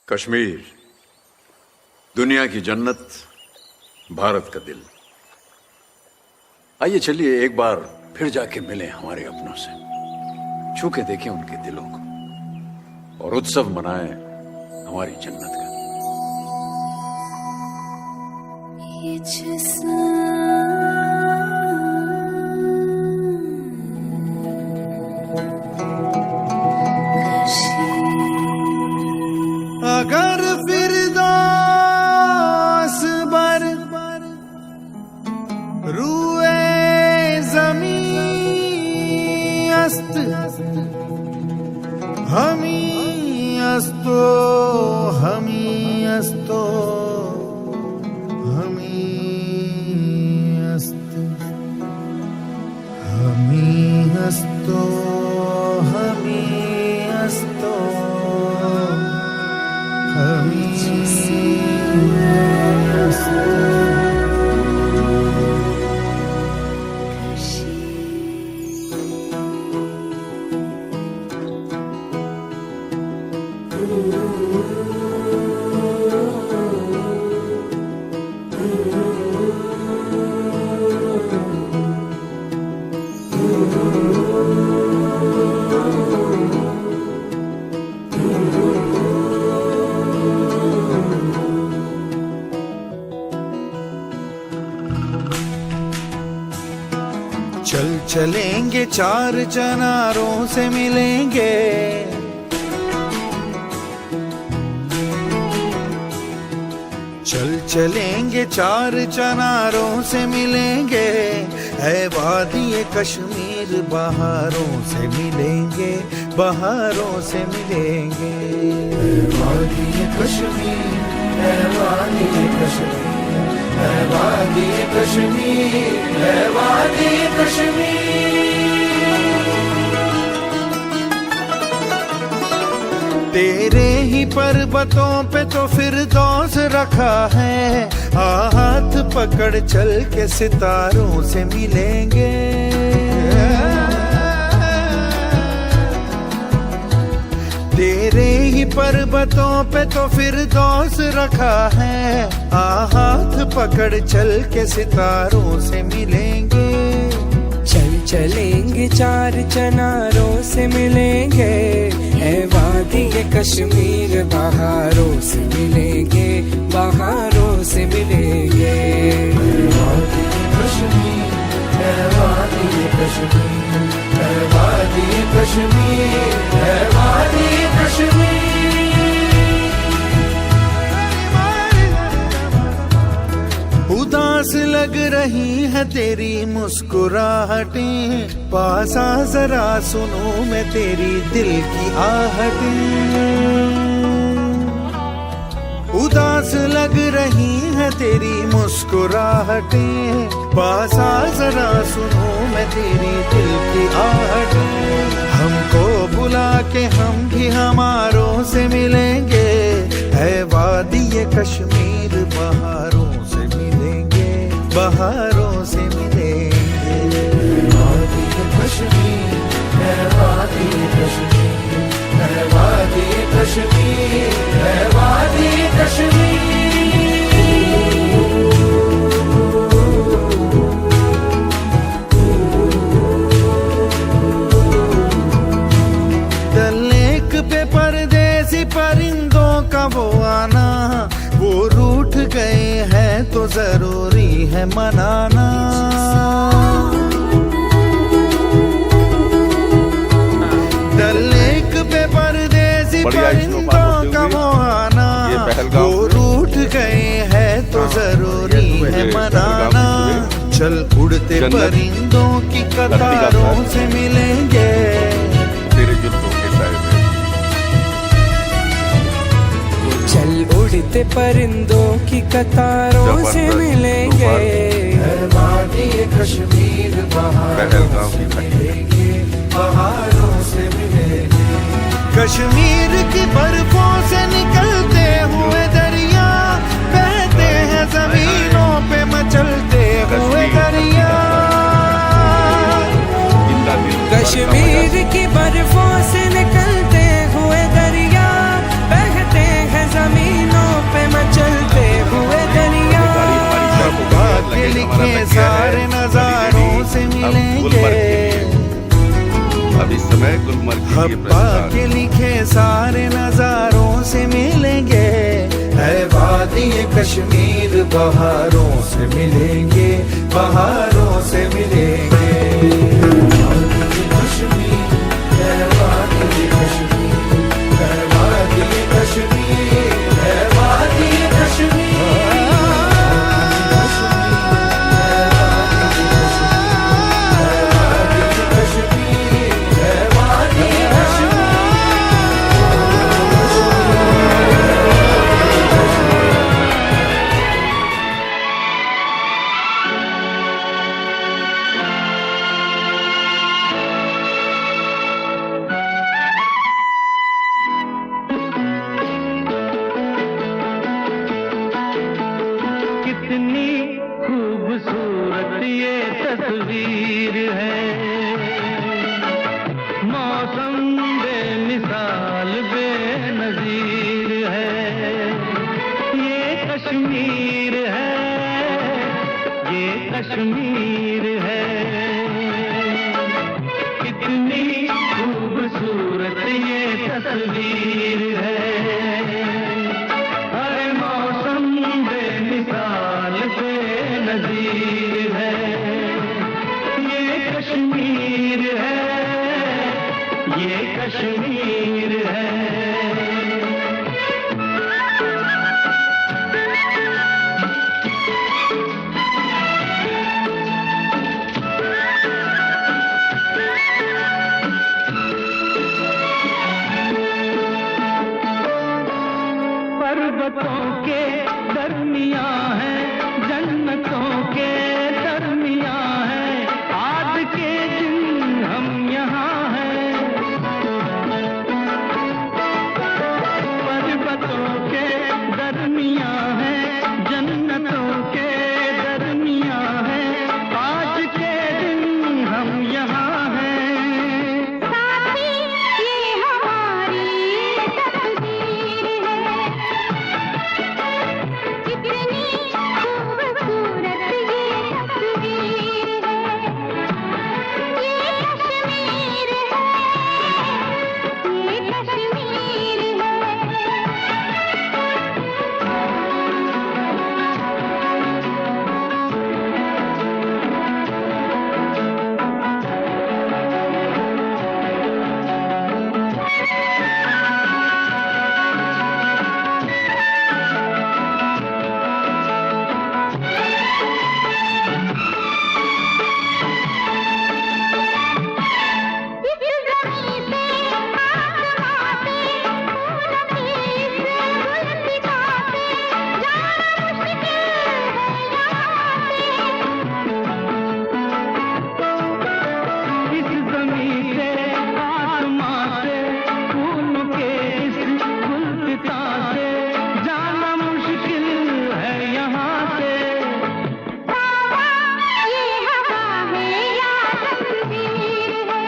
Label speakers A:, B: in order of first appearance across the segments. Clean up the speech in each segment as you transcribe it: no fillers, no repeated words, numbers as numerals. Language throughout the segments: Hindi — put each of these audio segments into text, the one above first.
A: कश्मीर, दुनिया की जन्नत, भारत का दिल। आइए चलिए एक बार फिर जाके मिलें हमारे अपनों से, छू के देखें उनके दिलों को और उत्सव मनाएं हमारी जन्नत का।
B: अगर फिरदौस बर रूए ज़मीं अस्त हमी अस्तो हमी अस्तो हमी अस्त हमी अस्तो हमी अस्तो चल चलेंगे चार चनारों से मिलेंगे, चल चलेंगे चार चनारों से मिलेंगे, है वादी कश्मीर बहारों से मिलेंगे, बहारों से मिलेंगे। है वादी कश्मीर, है वादी कश्मीर, है वादी कश्मीर, है वादी कश्मीर। तेरे ही पर्वतों पे तो फिरदौस रखा है, हाथ पकड़ चल के सितारों से मिलेंगे। तेरे ही पर्वतों पे तो फिरदौस रखा है, हाथ पकड़ चल के सितारों से मिलेंगे।
C: चल चलेंगे चार चनारों से मिलेंगे, है वादी कश्मीर बहारों से मिलेंगे, बहारों से मिलेंगे।
B: है वादी कश्मीर, है वादी कश्मीर, है वादी कश्मीर, है वादी कश्मीर। उदास लग रही है तेरी मुस्कुराहटें, पास आ जरा सुनूं मैं तेरी दिल की आहटें। उदास लग रही है तेरी मुस्कुराहटें, पास आ जरा सुनूं मैं तेरी दिल की आहटें। हमको बुला के हम भी हमारों से मिलेंगे, है वादी कश्मीर बहारों से मिलेंगे, बहारों से मिलेंगे। वादी कश्मीर, है वादी कश्मीर, है वादी कश्मीर, है वादी कश्मीर। डल लेक पे परदेसी परिंदों का वो आना, वो रूठ गए हैं तो जरूरी है मनाना। डल लेक पे परदेसी परिंदों का वो आना, वो रूठ गए हैं तो जरूरी है मनाना। चल उड़ते परिंदों की कतारों से मिलेंगे,
C: चल उड़ते परिंदों की कतारों से मिलेंगे।
B: है वादी कश्मीर बहारों से मिलेंगे, बहारों से मिलेंगे। कश्मीर की बर्फों से निकलते हुए दरिया, बहते हैं जमीनों पे मचलते हुए दरिया।
C: कश्मीर की बर्फों से निकलते हुए दरिया, बहते हैं
B: हब्बा के लिखे सारे नजारों से मिलेंगे, है वादी कश्मीर बहारों से मिलेंगे, बहारों से मिलेंगे। वादी कश्मीर है, वादी कश्मीर है, वादी कश्मीर है, वादी कश्मीर।
D: कितनी खूबसूरत ये तस्वीर है, मौसम बेमिसाल बेनजीर है। ये कश्मीर है, ये कश्मीर है। कितनी खूबसूरत ये तस्वीर है, हर मौसम बेमिसाल बेनजीर है। ये कश्मीर है, ये कश्मीर है। पर्वतों के दरमियां है, जन्नतों के दरमियां है, आज के दिन हम यहाँ हैं। पर्वतों के दरमियां है, जन्नतों के दरमियां है, आज के दिन हम यहाँ हैं।
E: साथी ये हमारी तकदीर है, कितनी खूबसूरत ये तस्वीर है। ये कश्मीर है, ये कश्मीर है। इस ज़मीन से आसमां से, फूलों के इस गुलसिता से, जाना मुश्किल है यहाँ से। ये हवा है या तस्वीर है,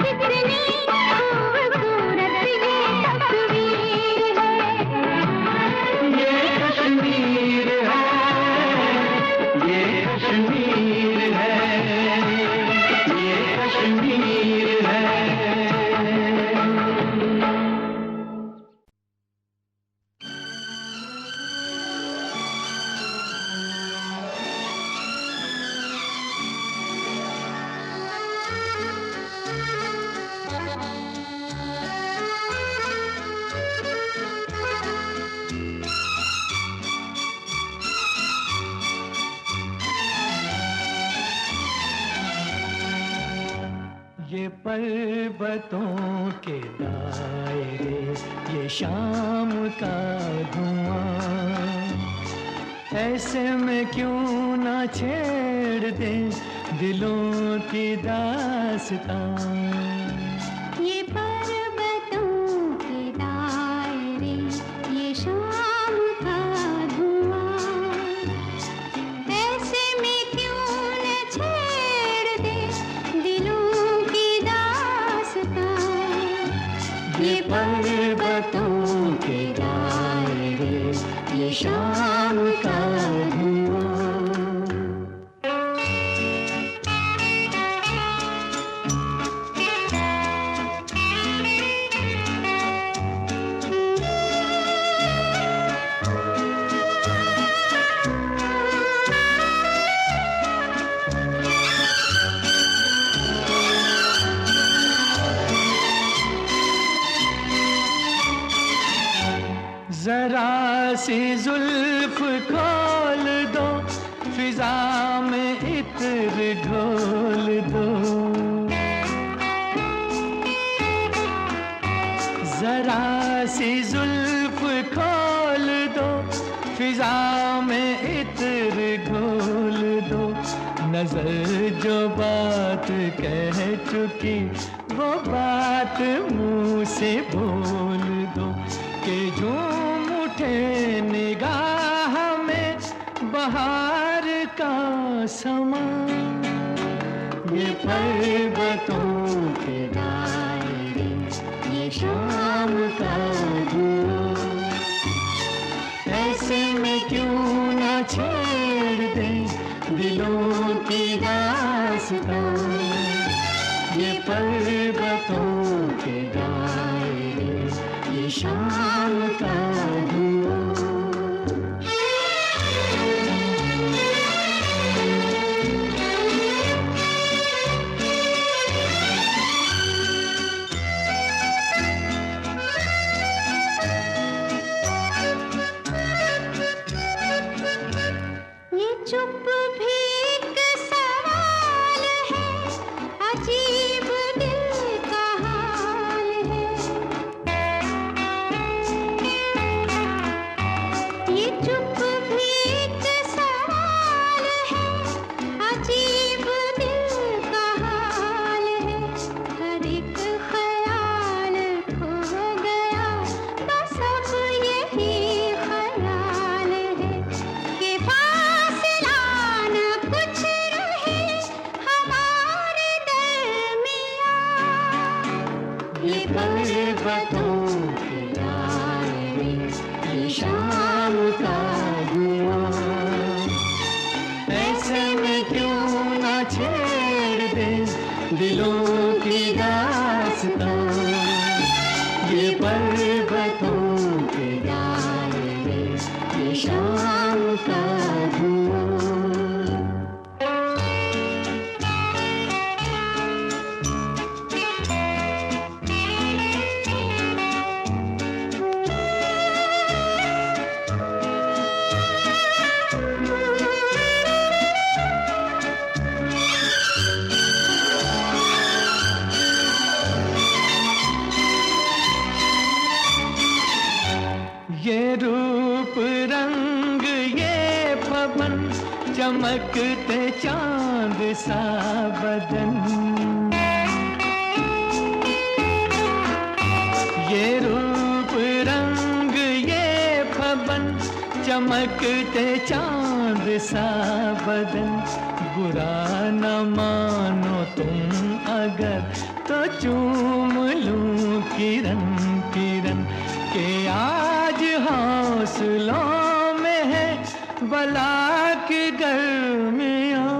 E: कितनी खूबसूरत ये तस्वीर है।
D: ये कश्मीर है, ये कश्मीर है, ये कश्मीर है। ये पर्वतों के दायरे, ये शाम का धुआं, ऐसे में क्यों ना छेड़ दे दिलों की दास्तां।
E: ये पर्वतों के दायरे, ये शाम का धुआं, ऐसे में क्यों न छेड़ दे दिलों की दास्तां। ये पर्वतों के दायरे, ये शाम का धुआं।
D: जरा सी जुल्फ खोल दो, फिजा में इत्र घोल दो। जरा सी जुल्फ खोल दो, फिजा में इत्र घोल दो। नजर जो बात कह चुकी वो बात मुंह से बोल दो, कि झूम उठे निगाह में बहार का समा। ये पर्वतों के दायरे, ये शाम का धुआं, ऐसे में क्यों ना छेड़ दे दिलों की दास्तां। ये पर्वतों के दायरे, ये शाम का धुआं।
F: चुप भी एक सवाल है, अजीब दिल का हाल है। ये चुप भी एक सवाल है, अजीब दिल का हाल है। हर एक ख्याल खो गया तो सब यही ख्याल है, कि ये पर्वतों के दायरे, ये शाम का धुआं, ऐसे में क्यों ना छेड़ दे दिलों की दास्तां। ये पर्वतों के दायरे, ये शाम का धुआं। ये रूप रंग ये पवन, चमकते चांद सा बदन। ये रूप रंग ये पवन, चमकते चांद सा बदन। बुरा न मानो तुम अगर तो चूम लूं किरण किरण, के आज हौसलों में है बला की गर्मियाँ।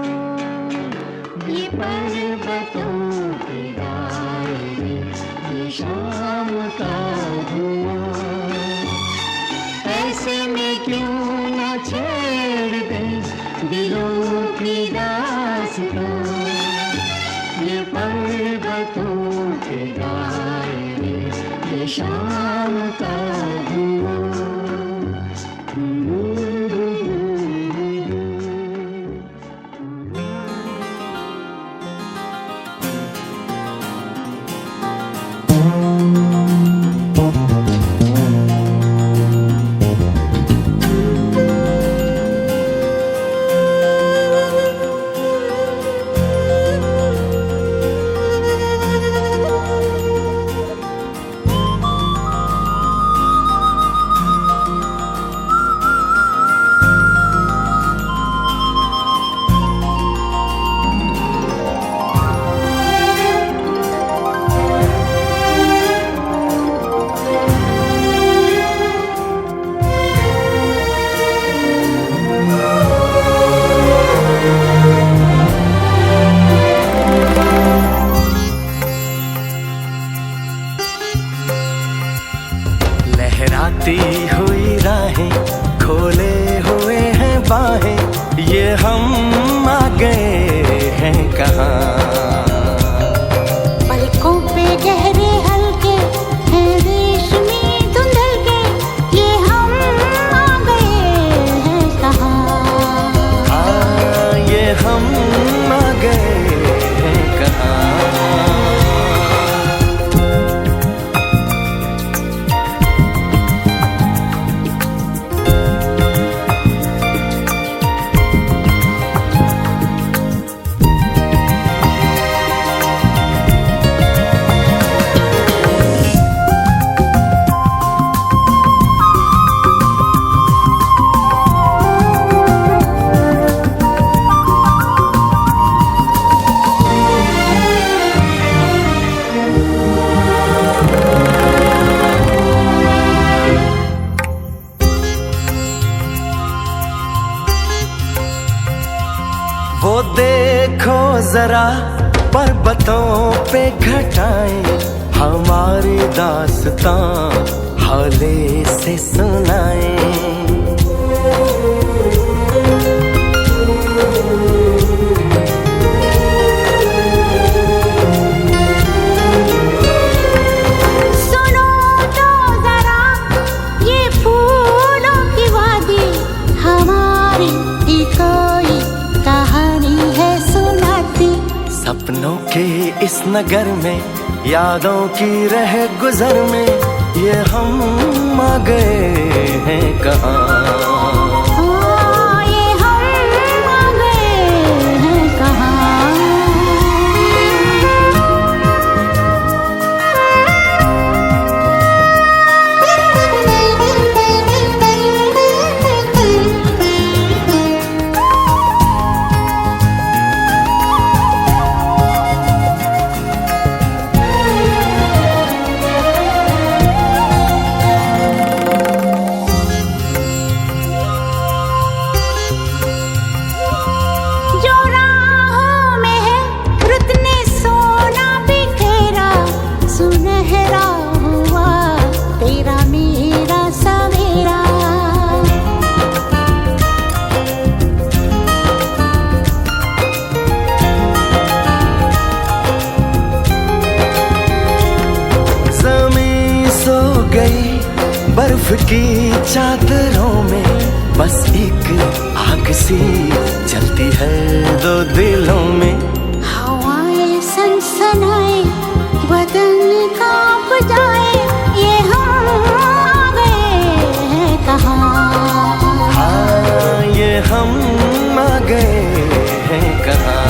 F: ये पर्वतों के दायरे, ये शाम का धुआं, ऐसे में क्यों ना छेड़ दे दिलों की दास्तां। ये पर्वतों के दायरे, ये शाम का धुआं।
G: लहराती हुई राहें, खोले हुए हैं बाहें, ये हम आ गए हैं कहाँ।
F: पलकों पे गहरे हल्के हैं रेशमी धुंधल के, ये हम
G: जरा पर्वतों पे घटाएं, हमारी दास्तां हौले से सुनाएं। सपनों के इस नगर में, यादों की रह गुजर में, ये हम आ गए हैं कहाँ।
H: ये हम आ गए हैं कहाँ।
G: बर्फ की चादरों में बस एक आग सी जलती है दो दिलों में।
H: हवाएं सनसनाए, बदन कांप जाए, ये हम आ गए हैं कहाँ।
G: हाँ, ये हम आ गए हैं कहाँ।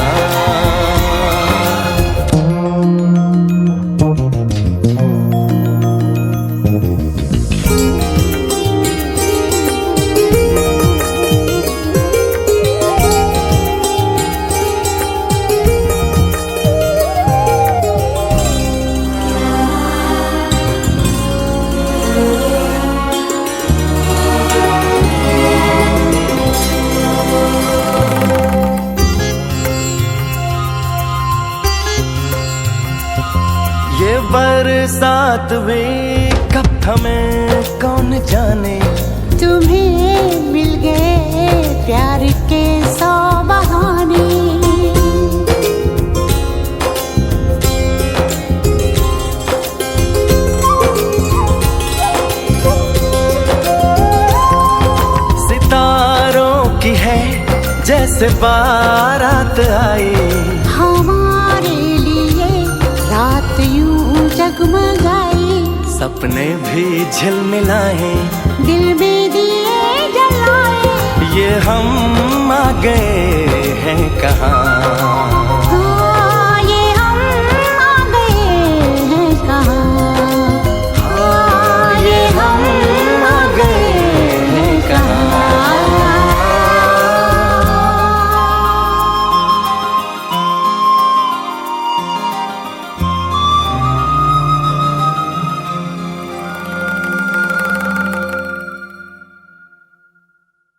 G: ये बरसात भी कब थमे कौन जाने,
H: तुम्हें मिल गए प्यार के 100 बहाने।
G: सितारों की है जैसे बारात आई,
H: हमारे लिए रात यूं जगमगाई।
G: सपने भी झिलमिलाए,
H: दिल में दिए जलाए,
G: ये हम आ गए हैं कहाँ।